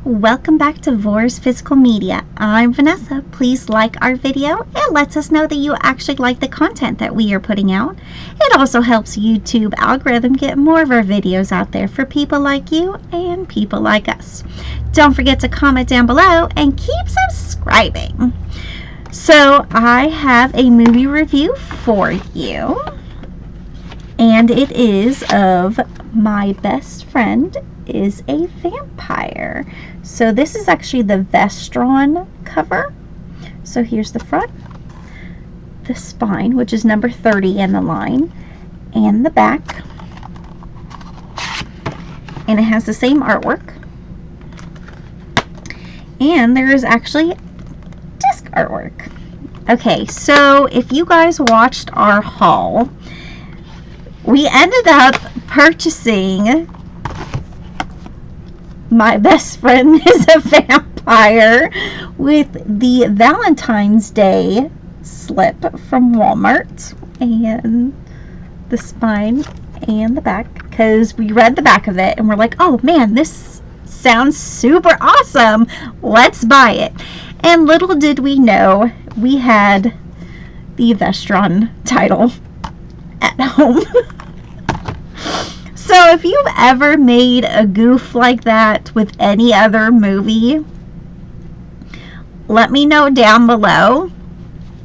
Welcome back to Vors Physical Media. I'm Vanessa. Please like our video. It lets us know that you actually like the content that we are putting out. It also helps YouTube algorithm get more of our videos out there for people like you and people like us. Don't forget to comment down below and keep subscribing. So I have a movie review for you, and it is of My Best Friend is a Vampire. So this is actually the Vestron cover. So here's the front, the spine, which is number 30 in the line, and the back. And it has the same artwork. And there is actually disc artwork. Okay, so if you guys watched our haul, we ended up purchasing My Best Friend is a Vampire with the Valentine's Day slip from Walmart, and the spine and the back, because we read the back of it and we're like, oh man, this sounds super awesome, let's buy it. And little did we know we had the Vestron title at home. So if you've ever made a goof like that with any other movie, let me know down below,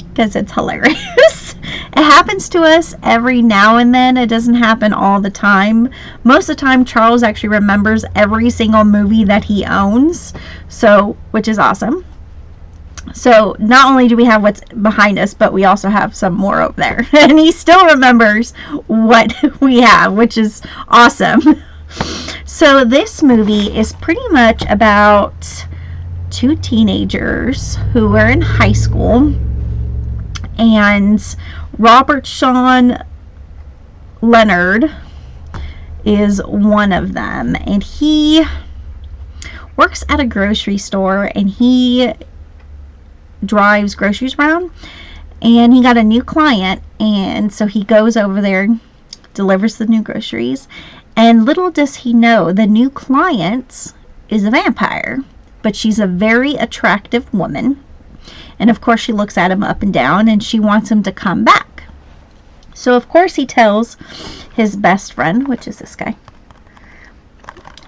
because it's hilarious. It happens to us every now and then. It doesn't happen all the time. Most of the time, Charles actually remembers every single movie that he owns, so which is awesome. So not only do we have what's behind us, but we also have some more over there. And he still remembers what we have, which is awesome. So this movie is pretty much about two teenagers who are in high school. And Robert Sean Leonard is one of them. And he works at a grocery store, and he drives groceries around, and he got a new client, and so he goes over there, delivers the new groceries, and little does he know the new client is a vampire, but she's a very attractive woman, and of course she looks at him up and down, and she wants him to come back. So of course he tells his best friend, which is this guy,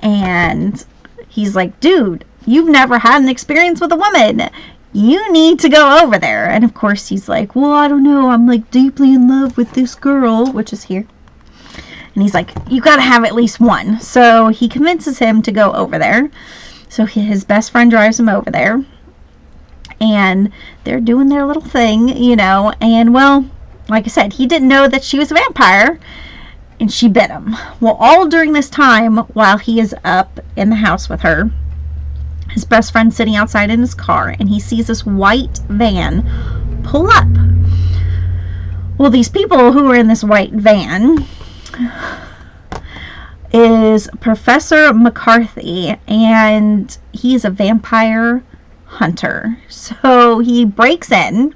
and he's like, dude, you've never had an experience with a woman, you need to go over there. And of course he's like, well, I don't know, I'm like deeply in love with this girl, which is here. And he's like, you gotta have at least one. So he convinces him to go over there. So his best friend drives him over there, and they're doing their little thing, you know. And well, like I said, he didn't know that she was a vampire, and she bit him. Well, all during this time while he is up in the house with her, his best friend sitting outside in his car, and he sees this white van pull up. Well, these people who are in this white van is Professor McCarthy, and he's a vampire hunter. So he breaks in,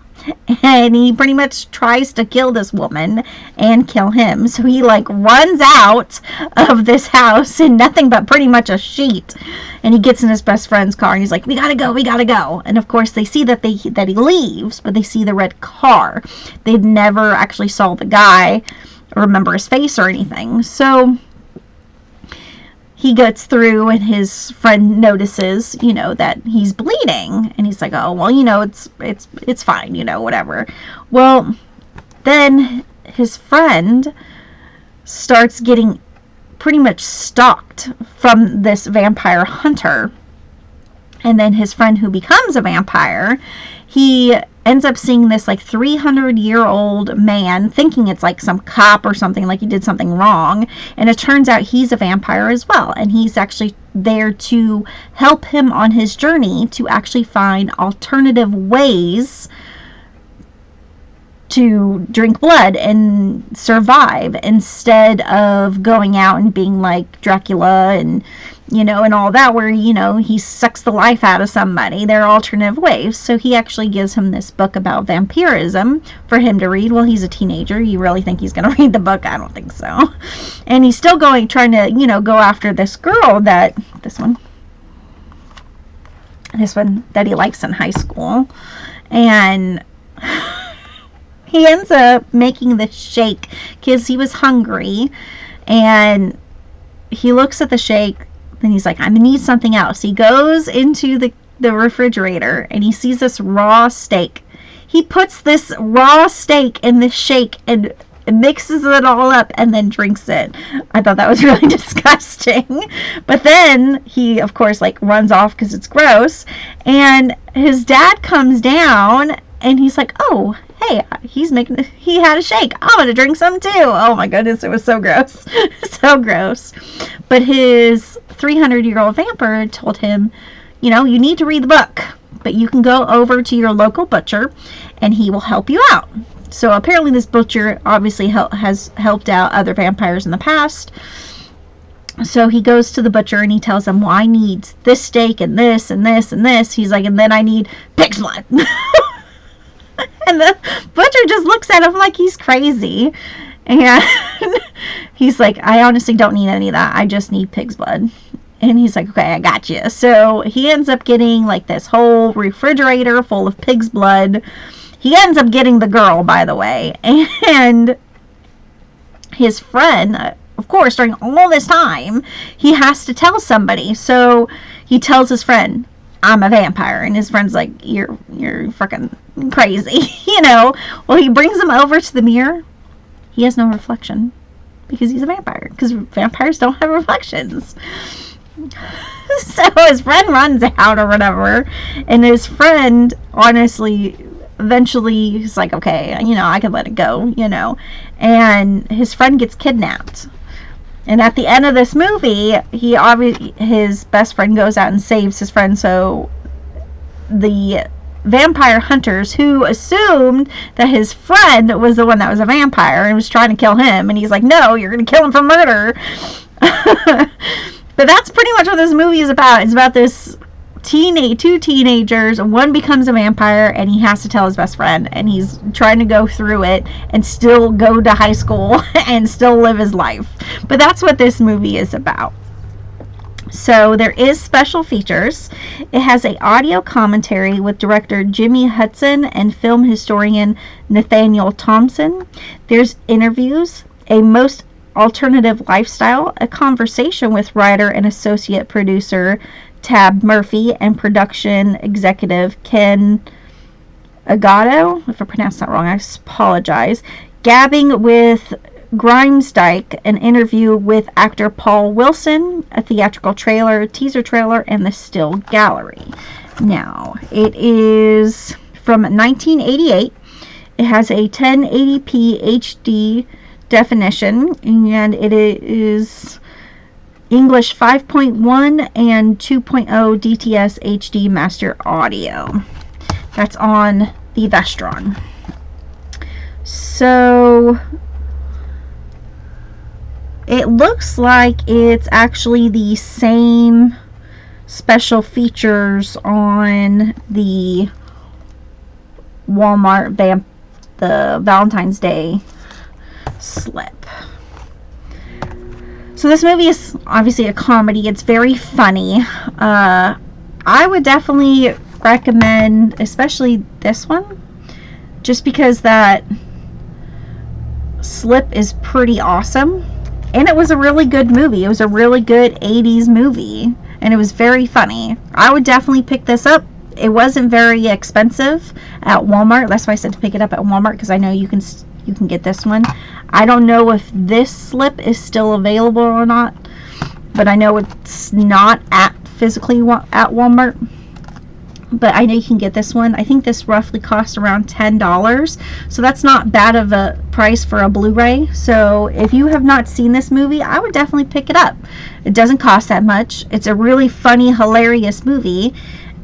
and he pretty much tries to kill this woman and kill him. So he like runs out of this house in nothing but pretty much a sheet, and he gets in his best friend's car, and he's like, we gotta go. And of course they see that he leaves, but they see the red car. They never actually saw the guy or remember his face or anything. So he gets through, and his friend notices, you know, that he's bleeding, and he's like, oh, well, you know, it's fine, you know, whatever. Well, then his friend starts getting pretty much stalked from this vampire hunter, and then his friend who becomes a vampire, he ends up seeing this like 300-year-old man, thinking it's like some cop or something, like he did something wrong, and it turns out he's a vampire as well, and he's actually there to help him on his journey to actually find alternative ways to drink blood and survive, instead of going out and being like Dracula and, you know, and all that, where, you know, he sucks the life out of somebody. There are alternative ways. So he actually gives him this book about vampirism for him to read. Well, he's a teenager. You really think he's going to read the book? I don't think so. And he's still trying to, you know, go after this girl this one. this one that he likes in high school. And he ends up making the shake because he was hungry. And he looks at the shake and he's like, I need something else. He goes into the refrigerator and he sees this raw steak. He puts this raw steak in the shake and mixes it all up and then drinks it. I thought that was really disgusting. But then he, of course, like runs off because it's gross. And his dad comes down and he's like, oh, hey, he had a shake. I'm going to drink some too. Oh my goodness, it was so gross. So gross. But his 300-year-old vampire told him, you know, you need to read the book, but you can go over to your local butcher and he will help you out. So apparently this butcher obviously has helped out other vampires in the past. So he goes to the butcher and he tells him, well, I need this steak and this and this and this. He's like, and then I need pig's blood. And the butcher just looks at him like he's crazy. And he's like, I honestly don't need any of that. I just need pig's blood. And he's like, okay, I got you. So he ends up getting like this whole refrigerator full of pig's blood. He ends up getting the girl, by the way. And his friend, of course, during all this time, he has to tell somebody. So he tells his friend, I'm a vampire. And his friend's like, you're freaking crazy, you know. Well, he brings him over to the mirror. He has no reflection because he's a vampire. Because vampires don't have reflections. So his friend runs out or whatever. And his friend, honestly, eventually he's like, okay, you know, I can let it go, you know. And his friend gets kidnapped. And at the end of this movie, his best friend goes out and saves his friend. So the vampire hunters, who assumed that his friend was the one that was a vampire and was trying to kill him, and he's like, no, you're going to kill him for murder. But that's pretty much what this movie is about. It's about this two teenagers. One becomes a vampire and he has to tell his best friend, and he's trying to go through it and still go to high school and still live his life. But that's what this movie is about. So there is special features. It has a audio commentary with director Jimmy Hudson and film historian Nathaniel Thompson. There's interviews, a most alternative lifestyle, a conversation with writer and associate producer Tab Murphy and production executive Ken Agato. If I pronounced that wrong, I apologize. Gabbing with Grimsdyke, an interview with actor Paul Wilson, a theatrical trailer, teaser trailer, and the still gallery. Now, it is from 1988. It has a 1080p HD definition, and it is English 5.1 and 2.0 DTS HD master audio. That's on the Vestron. So it looks like it's actually the same special features on the Walmart the Valentine's Day slip. So this movie is obviously a comedy. It's very funny. I would definitely recommend, especially this one, just because that slip is pretty awesome. And it was a really good movie. It was a really good 80s movie. And it was very funny. I would definitely pick this up. It wasn't very expensive at Walmart. That's why I said to pick it up at Walmart, because I know you can get this one. I don't know if this slip is still available or not, but I know it's not physically at Walmart. But I know you can get this one. I think this roughly costs around $10, so that's not bad of a price for a Blu-ray. So if you have not seen this movie, I would definitely pick it up. It doesn't cost that much. It's a really funny, hilarious movie,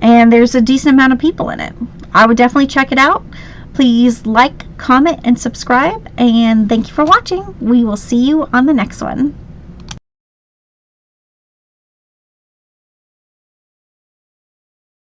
and there's a decent amount of people in it. I would definitely check it out. Please like, comment, and subscribe, and thank you for watching. We will see you on the next one.